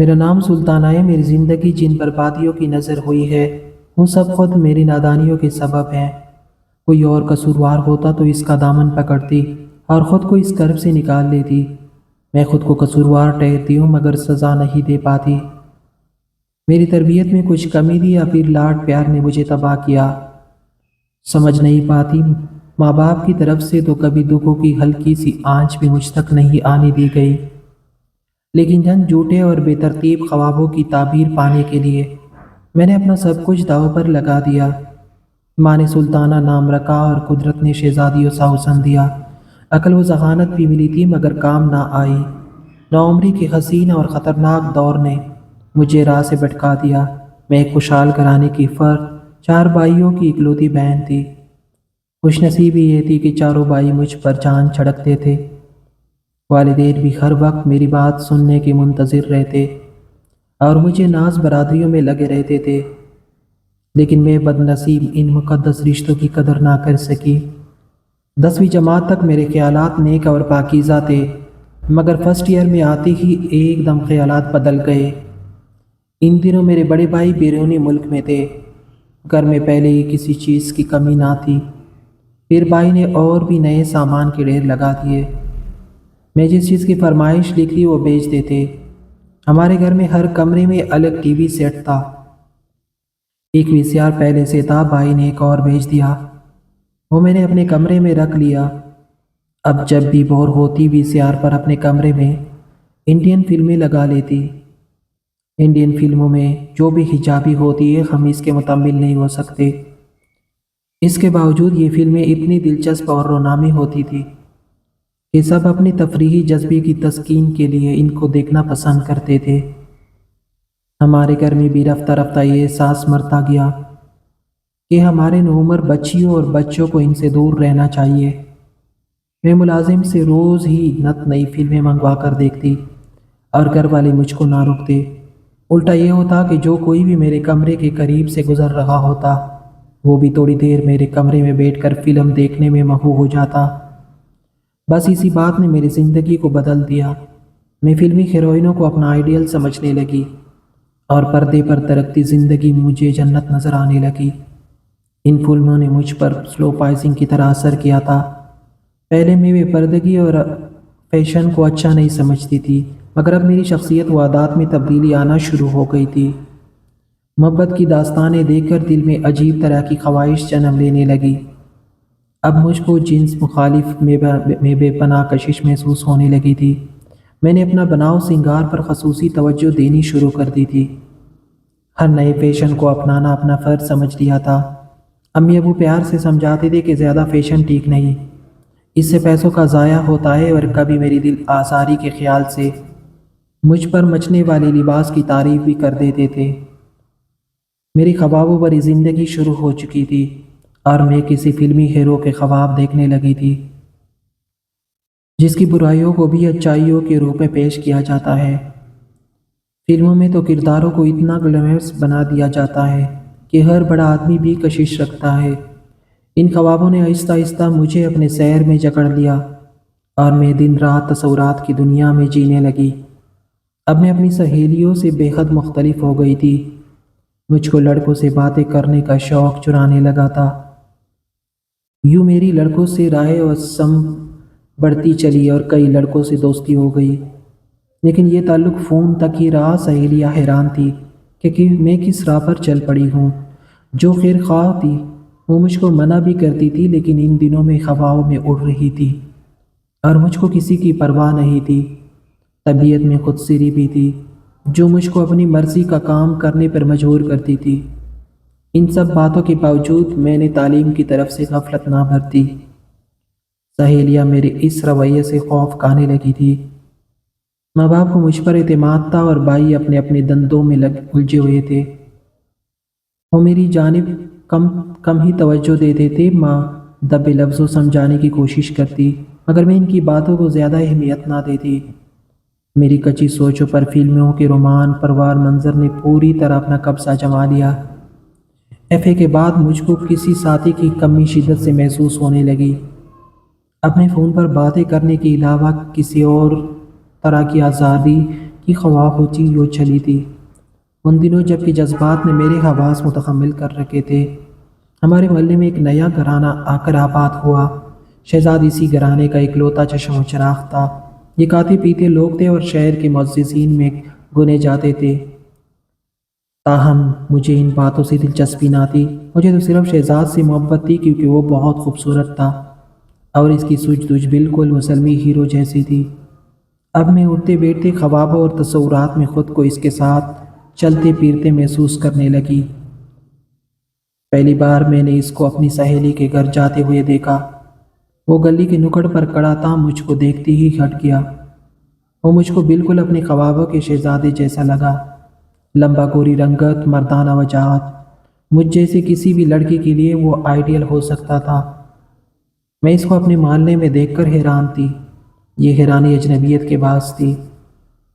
میرا نام سلطانہ ہے۔ میری زندگی جن بربادیوں کی نظر ہوئی ہے وہ سب خود میری نادانیوں کے سبب ہیں۔ کوئی اور قصوروار ہوتا تو اس کا دامن پکڑتی اور خود کو اس کرب سے نکال لیتی۔ میں خود کو قصوروار ٹھہرتی ہوں مگر سزا نہیں دے پاتی۔ میری تربیت میں کچھ کمی تھی یا پھر لاڈ پیار نے مجھے تباہ کیا، سمجھ نہیں پاتی۔ ماں باپ کی طرف سے تو کبھی دکھوں کی ہلکی سی آنچ بھی مجھ تک نہیں آنے دی گئی، لیکن چند جھوٹے اور بے ترتیب خوابوں کی تعبیر پانے کے لیے میں نے اپنا سب کچھ داؤ پر لگا دیا۔ ماں نے سلطانہ نام رکھا اور قدرت نے شہزادیوں سا حسن دیا۔ عقل و ذہانت بھی ملی تھی مگر کام نہ آئی۔ نوعمری کے حسین اور خطرناک دور نے مجھے راہ سے بھٹکا دیا۔ میں ایک خوشحال گھرانے کی فرد، 4 بھائیوں کی اکلوتی بہن تھی۔ خوش نصیبی یہ تھی کہ چاروں بھائی مجھ پر جان چھڑکتے تھے۔ والدین بھی ہر وقت میری بات سننے کے منتظر رہتے اور مجھے ناز برادریوں میں لگے رہتے تھے، لیکن میں بد نصیب ان مقدس رشتوں کی قدر نہ کر سکی۔ 10ویں جماعت تک میرے خیالات نیک اور پاکیزہ تھے مگر فرسٹ ایئر میں آتے ہی ایک دم خیالات بدل گئے۔ ان دنوں میرے بڑے بھائی بیرونی ملک میں تھے۔ گھر میں پہلے ہی کسی چیز کی کمی نہ تھی، پھر بھائی نے اور بھی نئے سامان کے ڈھیر لگا دیے۔ میں جس چیز کی فرمائش لکھتی وہ بیچ دیتے۔ ہمارے گھر میں ہر کمرے میں الگ ٹی وی سیٹ تھا۔ ایک VCR پہلے سے تھا، بھائی نے ایک اور بیچ دیا، وہ میں نے اپنے کمرے میں رکھ لیا۔ اب جب بھی بور ہوتی VCR پر اپنے کمرے میں انڈین فلمیں لگا لیتی۔ انڈین فلموں میں جو بھی حجابی ہوتی ہے ہم اس کے مکمل نہیں ہو سکتے۔ اس کے باوجود یہ فلمیں اتنی دلچسپ اور رونامی ہوتی تھی کہ سب اپنی تفریحی جذبے کی تسکین کے لیے ان کو دیکھنا پسند کرتے تھے۔ ہمارے گھر میں بھی رفتہ رفتہ یہ احساس مرتا گیا کہ ہمارے نوعمر بچیوں اور بچوں کو ان سے دور رہنا چاہیے۔ میں ملازم سے روز ہی نت نئی فلمیں منگوا کر دیکھتی اور گھر والے مجھ کو نہ روکتے۔ الٹا یہ ہوتا کہ جو کوئی بھی میرے کمرے کے قریب سے گزر رہا ہوتا وہ بھی تھوڑی دیر میرے کمرے میں بیٹھ کر فلم دیکھنے میں مغرور ہو جاتا۔ بس اسی بات نے میری زندگی کو بدل دیا۔ میں فلمی ہیروئنوں کو اپنا آئیڈیل سمجھنے لگی اور پردے پر ترقتی زندگی مجھے جنت نظر آنے لگی۔ ان فلموں نے مجھ پر سلو پوائزن کی طرح اثر کیا تھا۔ پہلے میں بے پردگی اور فیشن کو اچھا نہیں سمجھتی تھی مگر اب میری شخصیت و عادات میں تبدیلی آنا شروع ہو گئی تھی۔ محبت کی داستانیں دیکھ کر دل میں عجیب طرح کی خواہش جنم لینے لگی۔ اب مجھ کو جنس مخالف میں بے پناہ کشش محسوس ہونے لگی تھی۔ میں نے اپنا بناؤ سنگار پر خصوصی توجہ دینی شروع کر دی تھی۔ ہر نئے فیشن کو اپنانا اپنا فرض سمجھ لیا تھا۔ امی ابو پیار سے سمجھاتے تھے کہ زیادہ فیشن ٹھیک نہیں، اس سے پیسوں کا ضائع ہوتا ہے، اور کبھی میری دل آزاری کے خیال سے مجھ پر مچنے والے لباس کی تعریف بھی کر دیتے تھے۔ میری خوابوں بھری زندگی شروع ہو چکی تھی اور میں کسی فلمی ہیرو کے خواب دیکھنے لگی تھی جس کی برائیوں کو بھی اچھائیوں کے روپ میں پیش کیا جاتا ہے۔ فلموں میں تو کرداروں کو اتنا گلیمرس بنا دیا جاتا ہے کہ ہر بڑا آدمی بھی کشش رکھتا ہے۔ ان خوابوں نے آہستہ آہستہ مجھے اپنے سیر میں جکڑ لیا اور میں دن رات تصورات کی دنیا میں جینے لگی۔ اب میں اپنی سہیلیوں سے بے حد مختلف ہو گئی تھی۔ مجھ کو لڑکوں سے باتیں کرنے کا شوق چرانے لگا تھا۔ یوں میری لڑکوں سے رائے اور سم بڑھتی چلی اور کئی لڑکوں سے دوستی ہو گئی، لیکن یہ تعلق فون تک ہی رہا۔ سہیلیاں حیران تھی کہ میں کس راہ پر چل پڑی ہوں۔ جو خیر خواہ تھی وہ مجھ کو منع بھی کرتی تھی، لیکن ان دنوں میں ہواؤں میں اڑ رہی تھی اور مجھ کو کسی کی پرواہ نہیں تھی۔ طبیعت میں خود سری بھی تھی جو مجھ کو اپنی مرضی کا کام کرنے پر مجبور کرتی تھی۔ ان سب باتوں کے باوجود میں نے تعلیم کی طرف سے غفلت نہ برتی۔ سہیلیاں میرے اس رویے سے خوف کھانے لگی تھی۔ ماں باپ کو مجھ پر اعتماد تھا اور بھائی اپنے اپنے دندوں میں الجھے ہوئے تھے۔ وہ میری جانب کم ہی توجہ دیتے تھے۔ ماں دبے لفظوں سمجھانے کی کوشش کرتی مگر میں ان کی باتوں کو زیادہ اہمیت نہ دیتی۔ میری کچی سوچوں پر فلموں کے رومان پروار منظر نے پوری طرح اپنا قبضہ جما لیا۔ FA کے بعد مجھ کو کسی ساتھی کی کمی شدت سے محسوس ہونے لگی۔ اب میں فون پر باتیں کرنے کے علاوہ کسی اور طرح کی آزادی کہ خواہ ہوتی وہ چلی تھی۔ ان دنوں جب کہ جذبات نے میرے حواس متحمل کر رکھے تھے، ہمارے محلے میں ایک نیا گھرانہ آ کر آباد ہوا۔ شہزاد اسی گھرانے کا اکلوتا چشم و چراغ تھا۔ یہ کھاتے پیتے لوگ تھے اور شہر کے معززین میں گنے جاتے تھے۔ تاہم مجھے ان باتوں سے دلچسپی نہ تھی۔ مجھے تو صرف شہزاد سے محبت تھی، کیونکہ وہ بہت خوبصورت تھا اور اس کی سوچ دج بالکل مسلمی ہیرو جیسی تھی۔ اب میں اٹھتے بیٹھتے خوابوں اور تصورات میں خود کو اس کے ساتھ چلتے پھرتے محسوس کرنے لگی۔ پہلی بار میں نے اس کو اپنی سہیلی کے گھر جاتے ہوئے دیکھا۔ وہ گلی کے نکڑ پر کھڑا تھا، مجھ کو دیکھتے ہی ہٹ گیا۔ وہ مجھ کو بالکل اپنے خوابوں کے شہزادے جیسا لگا۔ لمبا گوری رنگت، مردانہ وجاہت، مجھ جیسے کسی بھی لڑکی کے لیے وہ آئیڈیل ہو سکتا تھا۔ میں اس کو اپنے محلے میں دیکھ کر حیران تھی۔ یہ حیرانی اجنبیت کے باعث تھی۔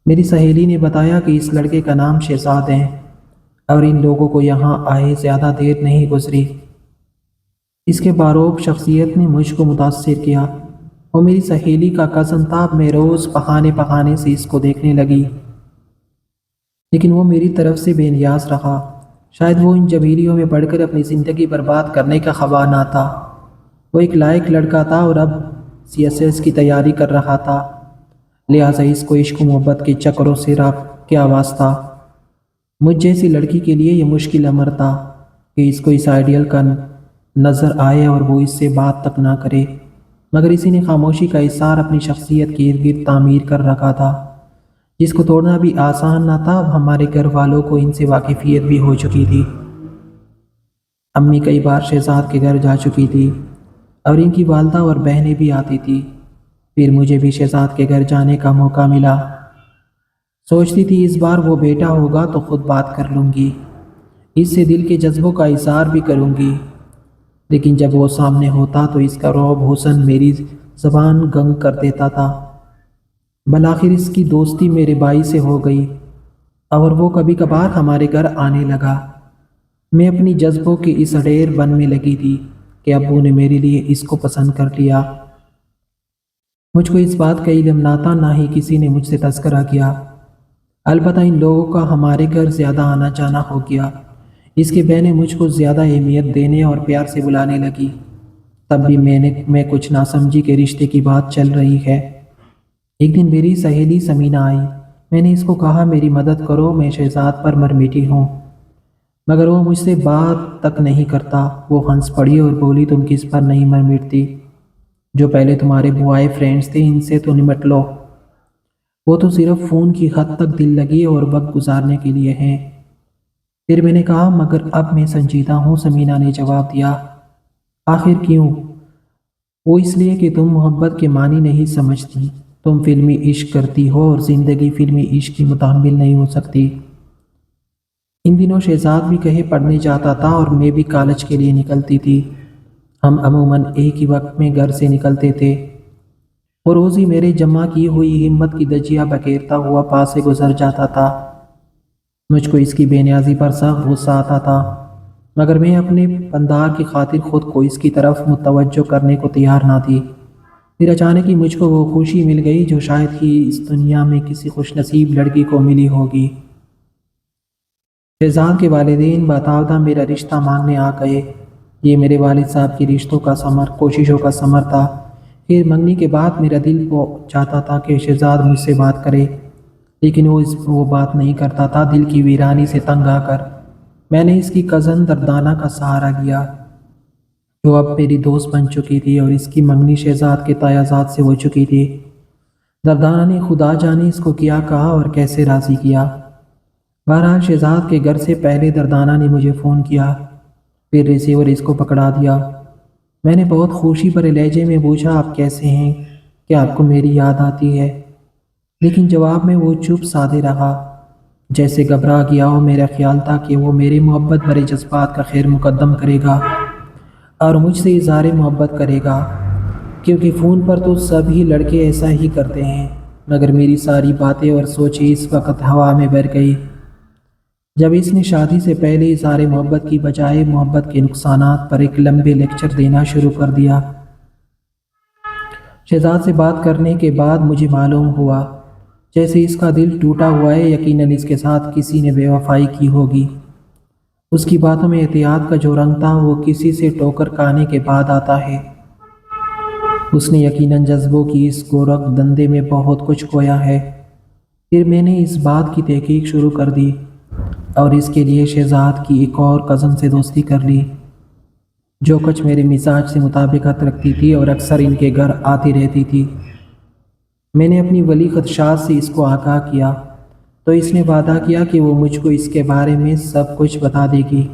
میری سہیلی نے بتایا کہ اس لڑکے کا نام شہزاد ہے اور ان لوگوں کو یہاں آئے زیادہ دیر نہیں گزری۔ اس کے باروب شخصیت نے مجھ کو متاثر کیا۔ وہ میری سہیلی کا کزن تھا۔ میں روز بہانے سے اس کو دیکھنے لگی، لیکن وہ میری طرف سے بے نیاز رہا۔ شاید وہ ان جمیلیوں میں پڑھ کر اپنی زندگی برباد کرنے کا خواہاں نہ تھا۔ وہ ایک لائق لڑکا تھا اور اب CSS کی تیاری کر رہا تھا، لہٰذا اس کو عشق و محبت کے چکروں سے کیا واسطہ۔ مجھ جیسی لڑکی کے لیے یہ مشکل امر تھا کہ اس کو اس آئیڈیل کا نظر آئے اور وہ اس سے بات تک نہ کرے، مگر اسی نے خاموشی کا اظہار اپنی شخصیت کے ارد گرد تعمیر کر رکھا تھا، جس کو توڑنا بھی آسان نہ تھا۔ اب ہمارے گھر والوں کو ان سے واقفیت بھی ہو چکی تھی۔ امی کئی بار شہزاد کے گھر جا چکی تھی اور ان کی والدہ اور بہنیں بھی آتی تھی۔ پھر مجھے بھی شہزاد کے گھر جانے کا موقع ملا۔ سوچتی تھی اس بار وہ بیٹا ہوگا تو خود بات کر لوں گی، اس سے دل کے جذبوں کا اظہار بھی کروں گی، لیکن جب وہ سامنے ہوتا تو اس کا رعب حسن میری زبان گنگ کر دیتا تھا۔ بالآخر اس کی دوستی میرے بھائی سے ہو گئی اور وہ کبھی کبھار ہمارے گھر آنے لگا۔ میں اپنی جذبوں کے اس اڈیر بن میں لگی تھی کہ ابو نے میرے لیے اس کو پسند کر لیا۔ مجھ کو اس بات کا علم نہ تھا، نہ ہی کسی نے مجھ سے تذکرہ کیا۔ البتہ ان لوگوں کا ہمارے گھر زیادہ آنا جانا ہو گیا۔ اس کی بہنیں مجھ کو زیادہ اہمیت دینے اور پیار سے بلانے لگی۔ تب بھی میں کچھ نہ سمجھی کہ رشتے کی بات چل رہی ہے۔ ایک دن میری سہیلی سمینہ آئی۔ میں نے اس کو کہا میری مدد کرو، میں شہزاد پر مر مٹی ہوں، مگر وہ مجھ سے بات تک نہیں کرتا۔ وہ ہنس پڑی اور بولی تم کس پر نہیں مر مٹتی؟ جو پہلے تمہارے بوائے فرینڈز تھے ان سے تو نمٹ لو، وہ تو صرف فون کی حد تک دل لگی اور وقت گزارنے کے لیے ہیں۔ پھر میں نے کہا مگر اب میں سنجیدہ ہوں۔ سمینہ نے جواب دیا آخر کیوں؟ وہ اس لیے کہ تم محبت کے معنی نہیں سمجھتی۔ تم فلمی عشق کرتی ہو اور زندگی فلمی عشق کی متحمل نہیں ہو سکتی۔ ان دنوں شہزاد بھی کہیں پڑھنے جاتا تھا اور میں بھی کالج کے لیے نکلتی تھی۔ ہم عموماً ایک ہی وقت میں گھر سے نکلتے تھے۔ وہ روز ہی میرے جمع کی ہوئی ہمت کی دجیہ بکیرتا ہوا پاس سے گزر جاتا تھا۔ مجھ کو اس کی بے نیازی پر سخت غصہ آتا تھا، مگر میں اپنے پندار کی خاطر خود کو اس کی طرف متوجہ کرنے کو تیار نہ تھی۔ پھر اچانک ہی مجھ کو وہ خوشی مل گئی جو شاید ہی اس دنیا میں کسی خوش نصیب لڑکی کو ملی ہوگی۔ شہزاد کے والدین بتاوردہ میرا رشتہ مانگنے آ گئے۔ یہ میرے والد صاحب کی رشتوں کا کوششوں کا ثمر تھا۔ پھر منگنی کے بعد میرا دل چاہتا تھا کہ شہزاد مجھ سے بات کرے، لیکن وہ بات نہیں کرتا تھا۔ دل کی ویرانی سے تنگ آ کر میں نے اس کی کزن دردانہ کا سہارا لیا، جو اب میری دوست بن چکی تھی اور اس کی منگنی شہزاد کے تایازات سے ہو چکی تھی۔ دردانہ نے خدا جانے اس کو کیا کہا اور کیسے راضی کیا۔ بہرحال شہزاد کے گھر سے پہلے دردانہ نے مجھے فون کیا، پھر ریسیور اس کو پکڑا دیا۔ میں نے بہت خوشی بھرے لہجے میں پوچھا آپ کیسے ہیں؟ کیا آپ کو میری یاد آتی ہے؟ لیکن جواب میں وہ چپ سادے رہا، جیسے گھبرا گیا ہو۔ میرا خیال تھا کہ وہ میرے محبت بھرے جذبات کا خیر مقدم کرے گا اور مجھ سے اظہار محبت کرے گا، کیونکہ فون پر تو سبھی لڑکے ایسا ہی کرتے ہیں۔ مگر میری ساری باتیں اور سوچیں اس وقت ہوا میں بہہ گئی جب اس نے شادی سے پہلے اظہار محبت کی بجائے محبت کے نقصانات پر ایک لمبے لیکچر دینا شروع کر دیا۔ شہزاد سے بات کرنے کے بعد مجھے معلوم ہوا جیسے اس کا دل ٹوٹا ہوا ہے، یقیناً اس کے ساتھ کسی نے بے وفائی کی ہوگی۔ اس کی باتوں میں احتیاط کا جو رنگ تھا وہ کسی سے ٹوکر کھانے کے بعد آتا ہے۔ اس نے یقیناً جذبوں کی اس گورکھ دندے میں بہت کچھ کھویا ہے۔ پھر میں نے اس بات کی تحقیق شروع کر دی اور اس کے لیے شہزاد کی ایک اور کزن سے دوستی کر لی، جو کچھ میرے مزاج سے مطابقت رکھتی تھی اور اکثر ان کے گھر آتی رہتی تھی۔ میں نے اپنی ولی خدشات سے اس کو آگاہ کیا تو اس نے وعدہ کیا کہ وہ مجھ کو اس کے بارے میں سب کچھ بتا دے گی۔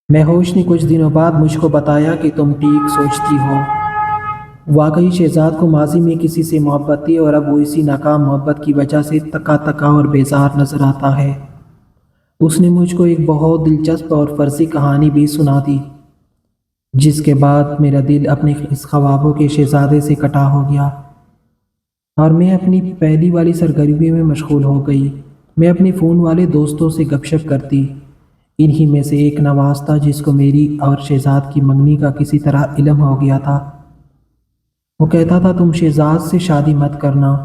مہوش نے کچھ دنوں بعد مجھ کو بتایا کہ تم ٹھیک سوچتی ہو۔ واقعی شہزاد کو ماضی میں کسی سے محبت تھی اور اب وہ اسی ناکام محبت کی وجہ سے تکا تکا اور بیزار نظر آتا ہے۔ اس نے مجھ کو ایک بہت دلچسپ اور فرضی کہانی بھی سنا دی، جس کے بعد میرا دل اپنے اس خوابوں کے شہزادے سے کٹا ہو گیا اور میں اپنی پہلی والی سرگرمی میں مشغول ہو گئی۔ میں اپنے فون والے دوستوں سے گپ شپ کرتی۔ انہی میں سے ایک نواز تھا جس کو میری اور شہزاد کی منگنی کا کسی طرح علم ہو گیا تھا۔ وہ کہتا تھا تم شہزاد سے شادی مت کرنا،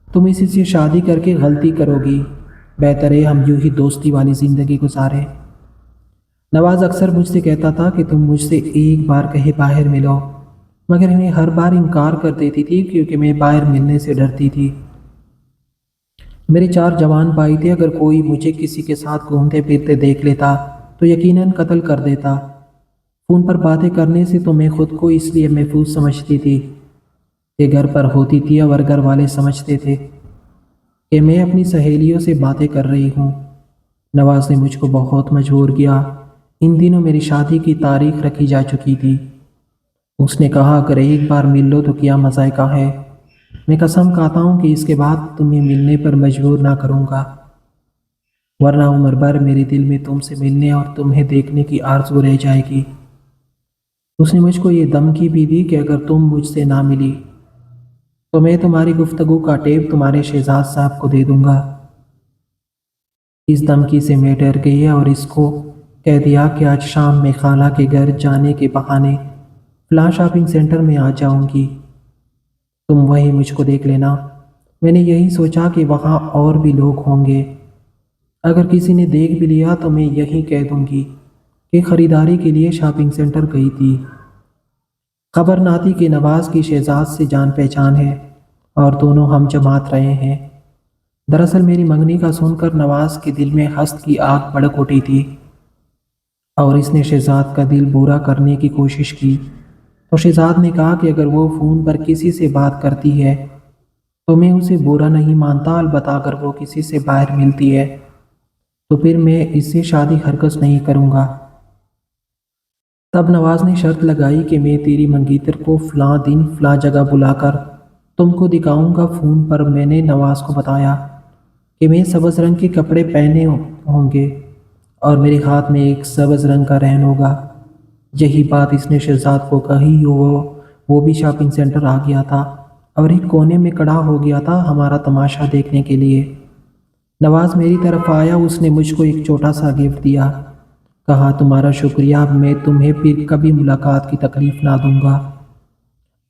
تم اسی سے شادی کر کے غلطی کرو گی، بہتر ہے ہم یوں ہی دوستی والی زندگی گزاریں۔ نواز اکثر مجھ سے کہتا تھا کہ تم مجھ سے ایک بار کہیں باہر ملو، مگر میں ہر بار انکار کر دیتی تھی کیونکہ میں باہر ملنے سے ڈرتی تھی۔ میرے 4 جوان بھائی تھے، اگر کوئی مجھے کسی کے ساتھ گھومتے پھرتے دیکھ لیتا تو یقیناً قتل کر دیتا۔ فون پر باتیں کرنے سے تو میں خود کو اس لیے محفوظ سمجھتی تھی کہ گھر پر ہوتی تھی اور گھر والے سمجھتے تھے کہ میں اپنی سہیلیوں سے باتیں کر رہی ہوں۔ نواز نے مجھ کو بہت مجبور کیا۔ ان دنوں میری شادی کی تاریخ رکھی جا چکی تھی۔ اس نے کہا اگر ایک بار مل لو تو کیا مذائقہ ہے، میں قسم کھاتا ہوں کہ اس کے بعد تمہیں ملنے پر مجبور نہ کروں گا، ورنہ عمر بھر میرے دل میں تم سے ملنے اور تمہیں دیکھنے کی آرزو رہ جائے گی۔ اس نے مجھ کو یہ دھمکی بھی دی کہ اگر تم مجھ سے نہ ملی تو میں تمہاری گفتگو کا ٹیپ تمہارے شہزاد صاحب کو دے دوں گا۔ اس دھمکی سے میں ڈر گئی اور اس کو کہہ دیا کہ آج شام میں خالہ کے گھر جانے کے بہانے فلاں شاپنگ سینٹر میں آ جاؤں گی، تم وہیں مجھ کو دیکھ لینا۔ میں نے یہی سوچا کہ وہاں اور بھی لوگ ہوں گے، اگر کسی نے دیکھ بھی لیا تو میں یہی کہہ دوں گی کہ خریداری کے لیے شاپنگ سینٹر گئی تھی۔ خبر نہ تھی کہ نواز کی شہزاد سے جان پہچان ہے اور دونوں ہم جماعت رہے ہیں۔ دراصل میری منگنی کا سن کر نواز کے دل میں حسد کی آگ بھڑک اٹھی تھی اور اس نے شہزاد کا دل برا کرنے کی کوشش کی۔ تو شہزاد نے کہا کہ اگر وہ فون پر کسی سے بات کرتی ہے تو میں اسے برا نہیں مانتا، البتہ اگر وہ کسی سے باہر ملتی ہے تو پھر میں اس سے شادی ہرگز نہیں کروں گا۔ تب نواز نے شرط لگائی کہ میں تیری منگیتر کو فلاں دن فلاں جگہ بلا کر تم کو دکھاؤں گا۔ فون پر میں نے نواز کو بتایا کہ میں سبز رنگ کے کپڑے پہنے ہوں گے اور میرے ہاتھ میں ایک سبز رنگ کا رہن ہوگا۔ یہی بات اس نے شہزاد کو کہی، وہ بھی شاپنگ سینٹر آ گیا تھا اور ایک کونے میں کھڑا ہو گیا تھا ہمارا تماشا دیکھنے کے لیے۔ نواز میری طرف آیا، اس نے مجھ کو ایک چھوٹا سا گفٹ دیا، کہا تمہارا شکریہ، میں تمہیں پھر کبھی ملاقات کی تکلیف نہ دوں گا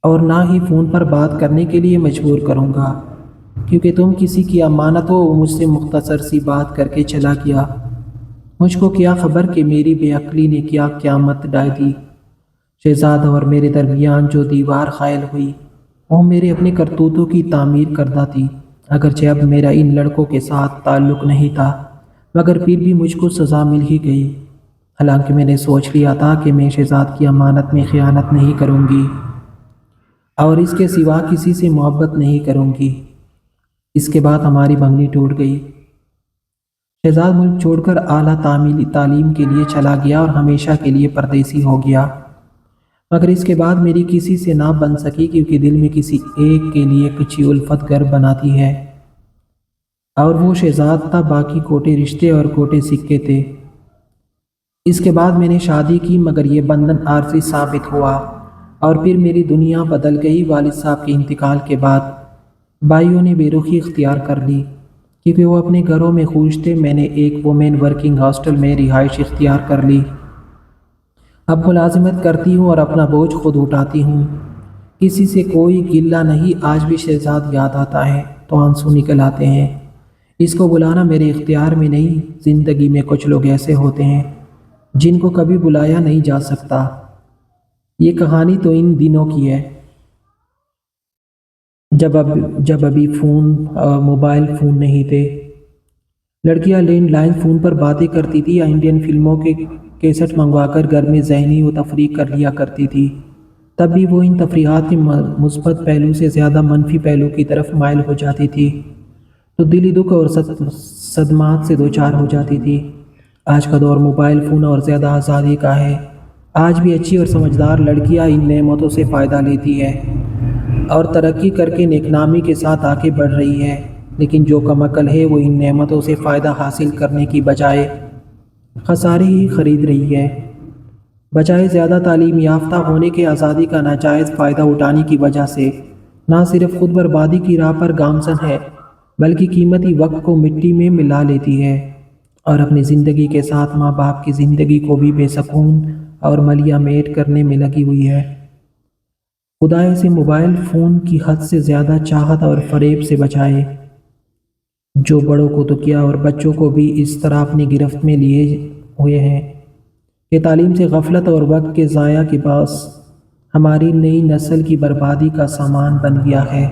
اور نہ ہی فون پر بات کرنے کے لیے مجبور کروں گا، کیونکہ تم کسی کی امانت ہو۔ وہ مجھ سے مختصر سی بات کر کے چلا گیا۔ مجھ کو کیا خبر کہ میری بے عقلی نے کیا قیامت ڈال دی۔ شہزاد اور میرے درمیان جو دیوار قائم ہوئی وہ میرے اپنے کرتوتوں کی تعمیر کردہ تھی، اگرچہ اب میرا ان لڑکوں کے ساتھ تعلق نہیں تھا، مگر پھر بھی مجھ کو سزا مل ہی گئی۔ حالانکہ میں نے سوچ لیا تھا کہ میں شہزاد کی امانت میں خیانت نہیں کروں گی اور اس کے سوا کسی سے محبت نہیں کروں گی۔ اس کے بعد ہماری منگنی ٹوٹ گئی۔ شہزاد ملک چھوڑ کر اعلیٰ تعلیم کے لیے چلا گیا اور ہمیشہ کے لیے پردیسی ہو گیا، مگر اس کے بعد میری کسی سے نہ بن سکی، کیونکہ دل میں کسی ایک کے لیے کچی الفت گھر بناتی ہے اور وہ شہزاد تھا، باقی کوٹے رشتے اور کوٹے سکے تھے۔ اس کے بعد میں نے شادی کی، مگر یہ بندھن عارضی ثابت ہوا اور پھر میری دنیا بدل گئی۔ والد صاحب کے انتقال کے بعد بھائیوں نے بے رخی اختیار کر لی کیونکہ وہ اپنے گھروں میں خوش تھے۔ میں نے ایک وومین ورکنگ ہاسٹل میں رہائش اختیار کر لی۔ اب ملازمت کرتی ہوں اور اپنا بوجھ خود اٹھاتی ہوں۔ کسی سے کوئی گلہ نہیں، آج بھی شہزاد یاد آتا ہے تو آنسو نکل آتے ہیں۔ اس کو بلانا میرے اختیار میں نہیں، زندگی میں کچھ لوگ ایسے ہوتے ہیں جن کو کبھی بلایا نہیں جا سکتا۔ یہ کہانی تو ان دنوں کی ہے جب ابھی موبائل فون نہیں تھے۔ لڑکیاں لینڈ لائن فون پر باتیں کرتی تھی یا انڈین فلموں کے کیسٹ منگوا کر گھر میں ذہنی و تفریح کر لیا کرتی تھی۔ تب بھی وہ ان تفریحات کے مثبت پہلو سے زیادہ منفی پہلو کی طرف مائل ہو جاتی تھی، تو دلی دکھ اور صدمات سے دوچار ہو جاتی تھی۔ آج کا دور موبائل فون اور زیادہ آزادی کا ہے۔ آج بھی اچھی اور سمجھدار لڑکیاں ان نعمتوں سے فائدہ لیتی ہے اور ترقی کر کے نیک نامی کے ساتھ آگے بڑھ رہی ہے، لیکن جو کم عقل ہے وہ ان نعمتوں سے فائدہ حاصل کرنے کی بجائے خسارے ہی خرید رہی ہے۔ بجائے زیادہ تعلیم یافتہ ہونے کے آزادی کا ناجائز فائدہ اٹھانے کی وجہ سے نہ صرف خود بربادی کی راہ پر گامزن ہے، بلکہ قیمتی وقت کو مٹی میں ملا لیتی ہے اور اپنی زندگی کے ساتھ ماں باپ کی زندگی کو بھی بے سکون اور ملیا میٹ کرنے میں لگی ہوئی ہے۔ خدا اسے موبائل فون کی حد سے زیادہ چاہت اور فریب سے بچائے، جو بڑوں کو تو کیا اور بچوں کو بھی اس طرح اپنی گرفت میں لیے ہوئے ہیں کہ تعلیم سے غفلت اور وقت کے ضائع کے باعث ہماری نئی نسل کی بربادی کا سامان بن گیا ہے۔